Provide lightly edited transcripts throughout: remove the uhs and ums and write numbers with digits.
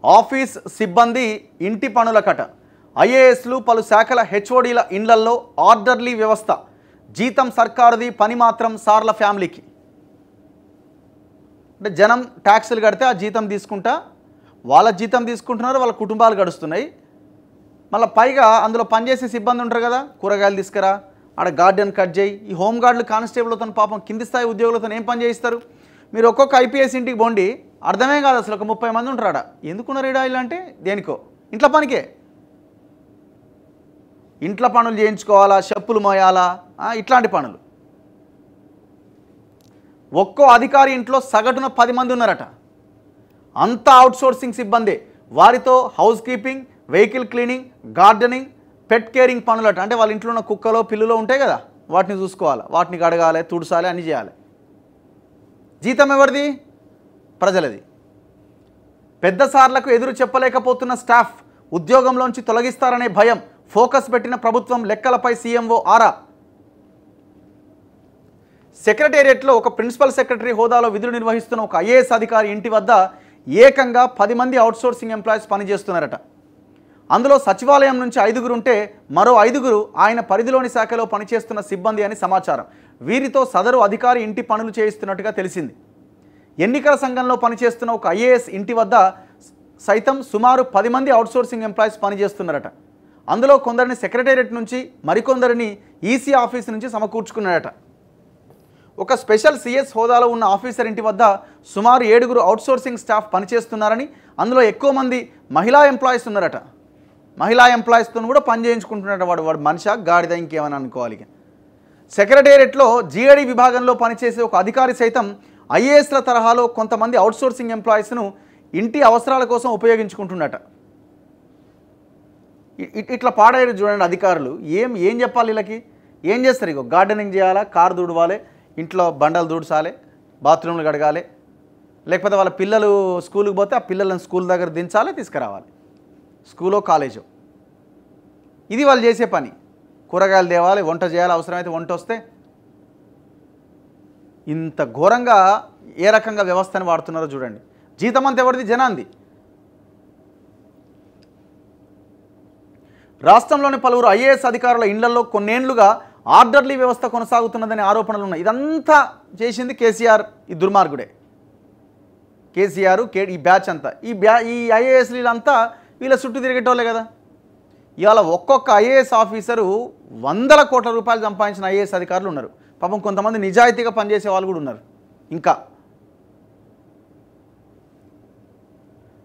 Office సిబ్బంది ఇంటి పనుల కట. ఐఏఎస్లు పలు శాఖల హెచ్ఓడీల ఇండ్లల్లో ఆర్డర్లీ వ్యవస్థ. జీతం సర్కారుది, పని మాత్రం సార్ల ఫ్యామిలీకి. అంటే జనం ట్యాక్సులు కడితే ఆ జీతం తీసుకుంటా వాళ్ళ జీతం తీసుకుంటున్నారు, వాళ్ళ కుటుంబాలు గడుస్తున్నాయి. మళ్ళీ పైగా అందులో పనిచేసే సిబ్బంది ఉంటారు కదా, కూరగాయలు తీసుకురా, ఆడ గార్డెన్ కట్ చేయి. ఈ హోంగార్డులు కానిస్టేబుల్తో పాపం కింది స్థాయి ఉద్యోగులతో ఏం పని చేయిస్తారు? మీరు ఒక్కొక్క ఐపీఎస్ ఇంటికి పోండి, అర్థమే కాదు అసలు. ఒక 30 మంది ఉంటారు ఆడ. ఎందుకున్నారు ఈడ అంటే దేనికో, ఇంట్లో పనికే. ఇంట్లో పనులు చేయించుకోవాలా, చెప్పులు మోయాలా, ఇట్లాంటి పనులు. ఒక్కో అధికారి ఇంట్లో సగటున 10 మంది ఉన్నారట. అంతా అవుట్సోర్సింగ్ సిబ్బంది. వారితో house keeping, vehicle cleaning, gardening, pet caring పనులట. అంటే వాళ్ళ ఇంట్లో ఉన్న కుక్కలో పిల్లులో ఉంటాయి కదా, వాటిని చూసుకోవాలి, వాటిని కడగాలి, తుడసాలి, అన్నీ చేయాలి. జీతం ఎవరిది? ప్రజలది. పెద్ద సార్లకు ఎదురు చెప్పలేకపోతున్న స్టాఫ్ ఉద్యోగంలోంచి తొలగిస్తారనే భయం. ఫోకస్ పెట్టిన ప్రభుత్వం, లెక్కలపై సీఎంఓ ఆరా. సెక్రటేరియట్లో ఒక ప్రిన్సిపల్ సెక్రటరీ హోదాలో విధులు నిర్వహిస్తున్న ఒక ఐఏఎస్ అధికారి ఇంటి వద్ద ఏకంగా 10 మంది అవుట్సోర్సింగ్ ఎంప్లాయీస్ పనిచేస్తున్నారట. అందులో సచివాలయం నుంచి 5గురు ఉంటే మరో 5గురు ఆయన పరిధిలోని శాఖలో పనిచేస్తున్న సిబ్బంది అని సమాచారం. వీరితో సదరు అధికారి ఇంటి పనులు చేయిస్తున్నట్టుగా తెలిసింది. ఎన్నికల సంఘంలో పనిచేస్తున్న ఒక ఐఏఎస్ ఇంటి వద్ద సైతం సుమారు 10 మంది అవుట్సోర్సింగ్ ఎంప్లాయీస్ పనిచేస్తున్నారట. అందులో కొందరిని సెక్రటేరియట్ నుంచి, మరికొందరిని ఈసీ ఆఫీస్ నుంచి సమకూర్చుకున్నారట. ఒక స్పెషల్ సిఎస్ హోదాలో ఉన్న ఆఫీసర్ ఇంటి వద్ద సుమారు 7గురు అవుట్సోర్సింగ్ స్టాఫ్ పనిచేస్తున్నారని, అందులో ఎక్కువ మంది మహిళా ఎంప్లాయీస్ ఉన్నారట. మహిళా ఎంప్లాయీస్తో కూడా పని చేయించుకుంటున్నారట. వాడు మనిషా గాడిద ఇంకేమని అనుకోవాలి. సెక్రటేరియట్లో జీఏడీ విభాగంలో పనిచేసే ఒక అధికారి సైతం ఐఏఎస్ల తరహాలో కొంతమంది అవుట్సోర్సింగ్ ఎంప్లాయీస్ను ఇంటి అవసరాల కోసం ఉపయోగించుకుంటున్నట. ఇట్లా పాడేరు చూడండి అధికారులు. ఏం చెప్పాలి వీళ్ళకి? ఏం చేస్తారు? ఇగో గార్డెనింగ్ చేయాలా, కారు దుడవాలి, ఇంట్లో బండలు దుడసాలి, బాత్రూమ్లు కడగాలి, లేకపోతే వాళ్ళ పిల్లలు స్కూల్కి పోతే ఆ పిల్లలను స్కూల్ దగ్గర దించాలి, తీసుకురావాలి, స్కూలో కాలేజో. ఇది వాళ్ళు చేసే పని. కూరగాయలు తేవాలి, వంట చేయాలి, అవసరమైతే వంట వస్తే. ఇంత ఘోరంగా ఏ రకంగా వ్యవస్థను వాడుతున్నారో చూడండి. జీతం అంతా ఎవరిది? జనాంది. రాష్ట్రంలోని పలువురు ఐఏఎస్ అధికారుల ఇళ్లలో కొన్నేళ్లుగా ఆర్డర్లీ వ్యవస్థ కొనసాగుతున్నదనే ఆరోపణలు ఉన్నాయి. ఇదంతా చేసింది కేసీఆర్, ఈ దుర్మార్గుడే. కేసీఆర్, ఈ బ్యాచ్ అంతా, ఈ ఐఏఎస్ వీళ్ళంతా వీళ్ళ చుట్టూ తిరిగేటోళ్ళే కదా. ఇవాళ ఒక్కొక్క ఐఏఎస్ ఆఫీసరు 100 కోట్ల రూపాయలు సంపాదించిన ఐఏఎస్ అధికారులు ఉన్నారు. పాపం కొంతమంది నిజాయితీగా పనిచేసే వాళ్ళు కూడా ఉన్నారు. ఇంకా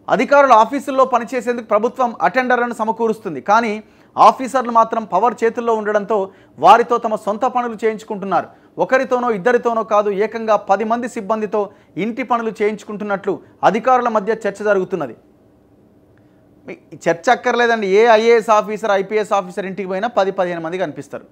అధికారుల ఆఫీసుల్లో పనిచేసేందుకు ప్రభుత్వం అటెండర్లను సమకూరుస్తుంది. కానీ ఆఫీసర్లు మాత్రం పవర్ చేతుల్లో ఉండడంతో వారితో తమ సొంత పనులు చేయించుకుంటున్నారు. ఒకరితోనో ఇద్దరితోనో కాదు, ఏకంగా 10 మంది సిబ్బందితో ఇంటి పనులు చేయించుకుంటున్నట్లు అధికారుల మధ్య చర్చ జరుగుతున్నది. చర్చ అక్కర్లేదండి. ఏ ఐఏఎస్ ఆఫీసర్, ఐపీఎస్ ఆఫీసర్ ఇంటికి పోయినా 10-15 మంది కనిపిస్తారు.